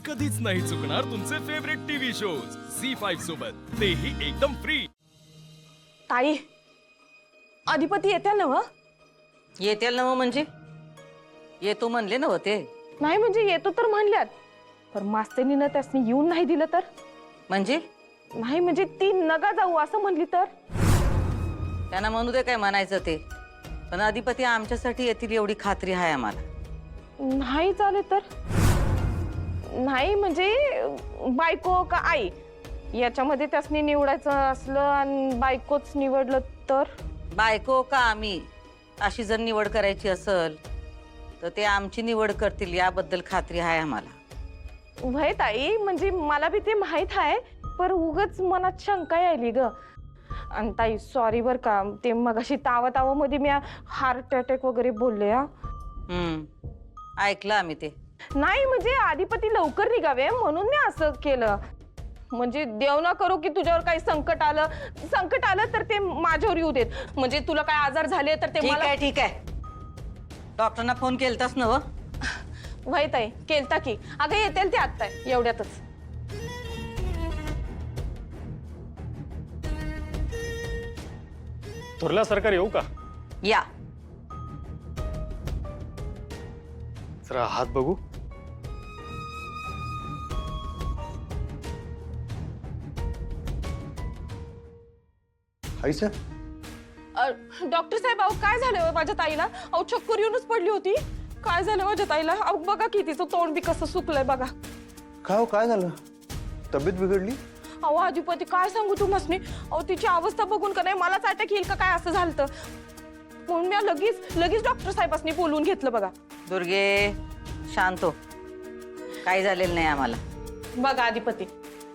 कधीच नाही चुकणार तुमचे फेवरेट टीव्ही शोज झी5 सोबत, तेही एकदम फ्री। ताई, अधिपती येत्या ना? येतील ना म्हणजे येतो म्हणले ना ते? नाही म्हणजे येतो तर म्हणल्यात, पण मास्तरीनं त्यासनी येऊन नाही दिलं तर? म्हणजे नाही म्हणजे ती नगा जाऊ असं म्हणली तर? त्यांना म्हणू दे काय म्हणायचं ते, पण अधिपती आमच्यासाठी येतील एवढी खात्री आहे आम्हाला। नाही चाले तर? नाही म्हणजे बायको का आई याच्यामध्ये त्यासनी निवडायचं असलं आणि बायकोच निवडलं तर? बायको का आम्ही अशी जर निवड करायची असेल तर ते आमची निवड करतील याबद्दल खात्री आहे आम्हाला। वय ताई, म्हणजे मला बी ते माहित आहे, पर उगच मनात शंका यायली ग। आणि ताई सॉरी बर का, ते मगाशी तावा मध्ये मी हार्ट अटॅक वगैरे बोलले हा। ऐकलं आम्ही ते। नाही म्हणजे अधिपती लवकर निघावे म्हणून मी असं केलं। म्हणजे देव ना करो की तुझ्यावर काही संकट आलं तर ते माझ्यावर येऊ देत। म्हणजे तुला काय आजार झाले तर ते मला ठीक आहे डॉक्टरना फोन केलतास ना? वय ताई केलता की, अगं येतील ते आत्ता एवढ्यातच। थोरल्या सरकार येऊ का? या जरा हात बघू। आई सर, डॉक्टर साहेब अहो काय झालं माझ्या ताईला? अहो चक्कर येऊनच पडली होती। काय झालं माझ्या ताईला? अहो बघा की तिचं तोंड बी कसं सुकलंय बघा। काय झालं? तब्येत बिघडली? अहो अधिपती काय सांगू तुम्हासनी, अहो तिची अवस्था बघून का नाही मलाच अटॅक येईल का काय असं झालं। म्हणून मी लगेच डॉक्टर साहेबांनी बोलवून घेतलं बघा। दुर्गे शांत हो, काही झालेलं नाही आम्हाला। बघा अधिपती,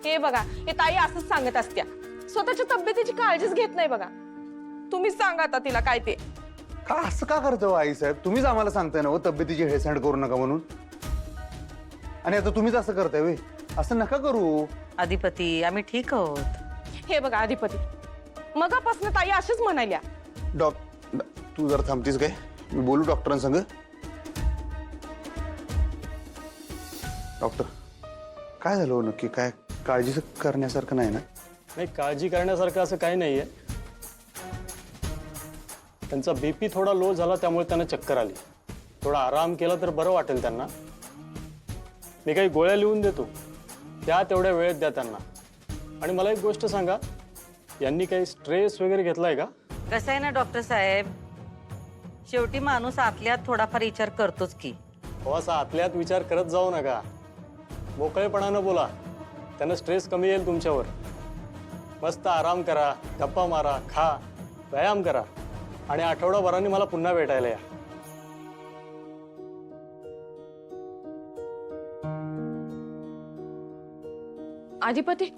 हे बघा हे ताई असंच सांगत असत्या, स्वतःच्या तब्येतीची काळजीच घेत नाही बघा। तुम्हीच सांगा आता तिला काय ते। का असं का करतो आई साहेब? तुम्हीच आम्हाला सांगताय ना तब्येतीची हेळसांड करू नका म्हणून, आणि आता तुम्हीच असं करताय वे? असं नका करू अधिपती, आम्ही ठीक आहोत। हे बघा अधिपती, मगापासून ताई अशीच म्हणाल्या। तू जर थांबतीस काय, मी बोलू डॉक्टरांसंग। डॉक्टर काय झालं हो नक्की? काय काळजी करण्यासारखं नाही ना? नाही, काळजी करण्यासारखं असं काही नाहीये। त्यांचा बीपी थोडा लो झाला त्यामुळे त्यांना चक्कर आली। थोडा आराम केला तर बरं वाटेल त्यांना। मी काही गोळ्या लिहून देतो, त्या तेवढ्या वेळेत द्या त्यांना। आणि मला एक गोष्ट सांगा, यांनी काही स्ट्रेस वगैरे घेतलाय का? कसं आहे ना डॉक्टर साहेब, शेवटी माणूस आतल्यात थोडाफार विचार करतोच की। हो, असा आतल्यात विचार करत जाऊ नका, मोकळेपणानं बोला, त्यांना स्ट्रेस कमी येईल तुमच्यावर। मस्त आराम करा, गप्पा मारा, खा, व्यायाम करा, आणि आठवडाभराने मला पुन्हा भेटायला या। अधिपती,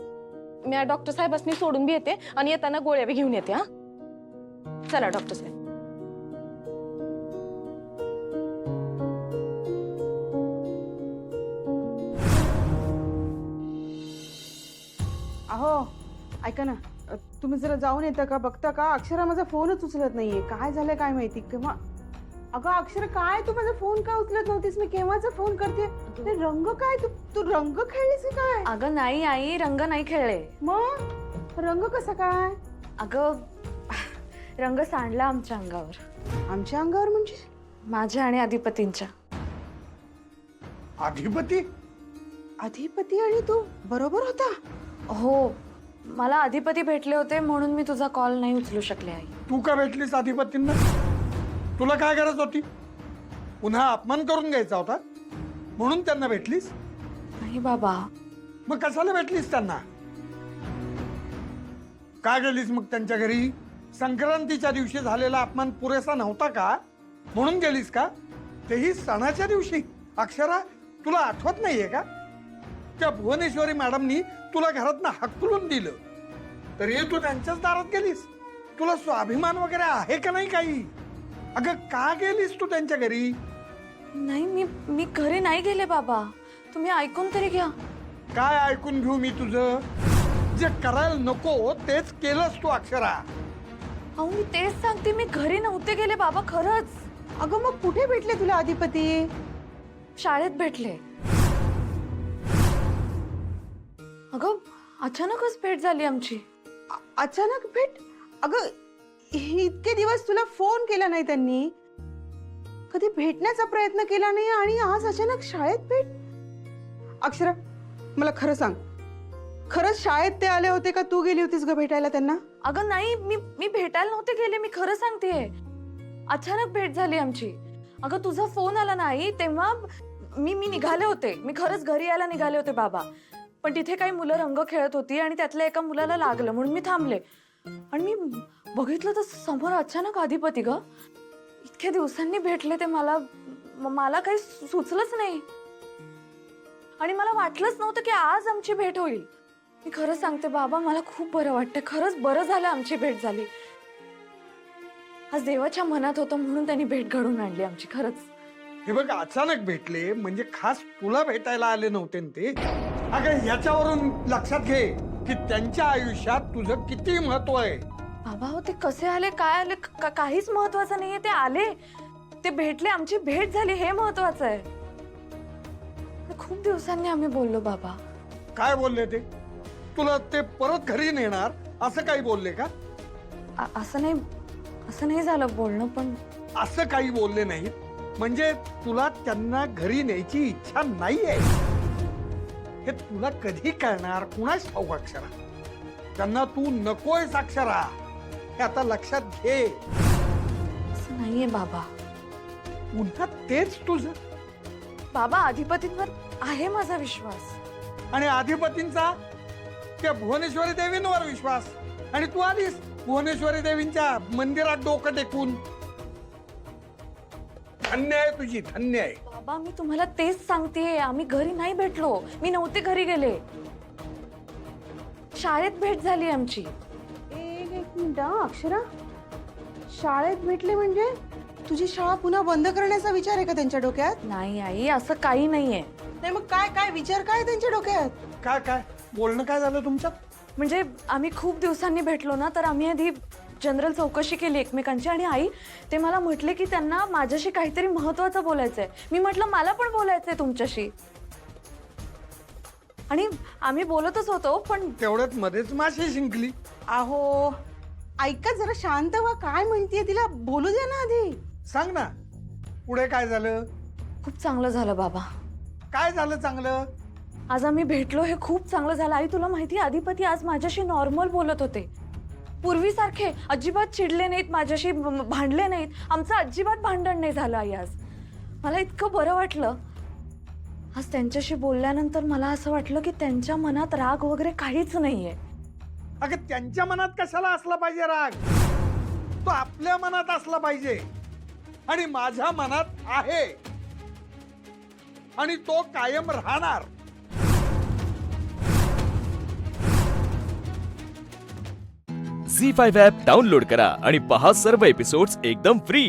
मी डॉक्टर साहेबांनी सोडून बी येते आणि येताना गोळ्या बी घेऊन येते हा। चला डॉक्टर साहेब। अहो ऐका ना, तुम्ही जरा जाऊन येता का? बघता का अक्षरा माझा फोनच उचलत नाहीये, काय झालंय काय माहिती। केव्हा अगं अक्षरा काय तू माझा फोन का उचलत नव्हतीस? मी केव्हाचा फोन करते। ते रंग काय, तू रंग खेळलीस की काय? अगं नाही आई, रंग नाही खेळले। मग रंग कसा काय? अगं रंग सांडला आमच्या अंगावर। आमच्या अंगावर म्हणजे? माझ्या आणि अधिपतींच्या। अधिपती? अधिपती आणि तू बरोबर होता? हो, मला अधिपती भेटले होते म्हणून मी तुझा कॉल नाही उचलू शकले आई। तू का भेटलीस अधिपतींना? तुला काय गरज होती? पुन्हा अपमान करून घ्यायचा होता म्हणून त्यांना भेटलीस? नाही बाबा। मग कशाला भेटलीस त्यांना? का गेलीस मग त्यांच्या घरी? संक्रांतीच्या दिवशी झालेला अपमान पुरेसा नव्हता का म्हणून गेलीस का? तेही सणाच्या दिवशी? अक्षरा तुला आठवत नाहीये का? त्या भुवनेश्वरी मॅडमनी तुला घरातनं हाकलून दिलं तरी तू त्यांच्याच दारात गेलीस? तुला स्वाभिमान वगैरे आहे का नाही काही? अगं का गेलीस तू त्यांच्या घरी? नाही, मी घरी नाही गेले बाबा, तुम्ही ऐकून तरी घ्या। काय ऐकून घेऊ मी तुझं? जे करायला नको तेच केलंस तू अक्षरा। अहो मी तेच सांगते, मी घरी नव्हते गेले बाबा, खरंच। अगं मग कुठे भेटले तुला अधिपती? शाळेत भेटले। अचानकच भेट झाली आमची. अचानक भेट? अगं इतके दिवस तुला फोन केला नाही त्यांनी, कधी भेटण्याचा प्रयत्न केला नाही आणि आज अचानक शाळेत भेट? अक्षरा मला खरं सांग, खरंच शाळेत ते आले होते का तू गेली होतीस ग भेटायला त्यांना? अगं नाही, मी भेटायला नव्हते गेले, मी खरं सांगतेय. अचानक भेट झाली आमची. अगं तुझा फोन आला नाही तेव्हा मी निघाले होते, मी खरंच घरी यायला निघाले होते बाबा, पण तिथे काही मुलं रंग खेळत होती आणि त्यातल्या एका मुलाला लागलं म्हणून मी थांबले आणि मी बघितलं तर समोर अचानक अधिपती ग. इतक्या दिवसांनी भेटले ते मला काही सुचलंच नाही आणि मला वाटलंच नव्हतं की आज आमची भेट होईल. मी खरं सांगते बाबा, मला खूप बरं वाटतं, खरंच बरं झालं आमची भेट झाली. आज देवाच्या मनात होतं म्हणून त्यांनी भेट घडवून आणली आमची. खरंच हे बघ, अचानक भेटले म्हणजे खास तुला भेटायला आले नव्हते ना ते. अगं याच्यावरून लक्षात घे की त्यांच्या आयुष्यात तुझं किती महत्व आहे. बाबा हो, ते कसे आले काय आले काहीच महत्वाचं नाहीये. ते आले, ते भेटले, आमची भेट झाली, हे महत्वाचं आहे. खूप दिवसांनी आम्ही बोललो बाबा. काय बोलले ते? तुला ते परत घरी नेणार असं काही बोलले का? असं नाही झालं बोलणं, पण असं काही बोलले नाहीत म्हणजे तुला त्यांना घरी न्यायची इच्छा नाहीये. हे तुला कधी कळणार कुणाच ठाऊक अक्षरा. त्यांना तू नकोय अक्षरा, हे आता लक्षात घे. असं नाहीये बाबा. पुन्हा तेच तुझं. बाबा अधिपतींवर आहे माझा विश्वास. आणि अधिपतींचा त्या भुवनेश्वरी देवींवर विश्वास. आणि तू आलीस भुवनेश्वरी देवींच्या मंदिरात डोकं टेकून. धन्य आहे तुझी, धन्य आहे. बाबा मी तुम्हाला तेच सांगतेय, आम्ही घरी नाही भेटलो, मी नव्हते घरी गेले, शाळेत भेट झाली आमची. एक मिनिट अक्षरा, शाळेत भेटले म्हणजे तुझी शाळा पुन्हा बंद करण्याचा विचार आहे का त्यांच्या डोक्यात? नाही आई, असं काही नाहीये. नाही मग काय काय विचार काय त्यांच्या डोक्यात? काय काय बोलणं काय झालं तुमच्यात? म्हणजे आम्ही खूप दिवसांनी भेटलो ना, तर आम्ही आधी जनरल चौकशी केली एकमेकांची आणि आई ते मला म्हटले की त्यांना माझ्याशी काहीतरी महत्वाचं बोलायचंय. मी म्हटलं मला पण बोलायचंय तुमच्याशी, आणि आम्ही बोलतच होतो पण तेवढ्यात मध्येच माशी शिंकली. अहो ऐका जरा, शांत व्हा. काय म्हणतीये तिला बोलू द्या ना आधी. सांग ना पुढे काय झालं? खूप चांगलं झालं बाबा. काय झालं चांगलं? आज आम्ही भेटलो हे खूप चांगलं झालं. आई तुला माहिती, अधिपती आज माझ्याशी नॉर्मल बोलत होते, पूर्वीसारखे अजिबात चिडले नाहीत, माझ्याशी भांडले नाहीत, आमचं अजिबात भांडण नाही झालं आई. आज मला इतकं बरं वाटलं. आज त्यांच्याशी बोलल्यानंतर मला असं वाटलं की त्यांच्या मनात राग वगैरे काहीच नाहीये. अगं त्यांच्या मनात कशाला असला पाहिजे राग? तो आपल्या मनात असला पाहिजे. आणि माझ्या मनात आहे आणि तो कायम राहणार. झी5 ॲप डाउनलोड करा आणि पहा सर्व एपिसोड्स एकदम फ्री.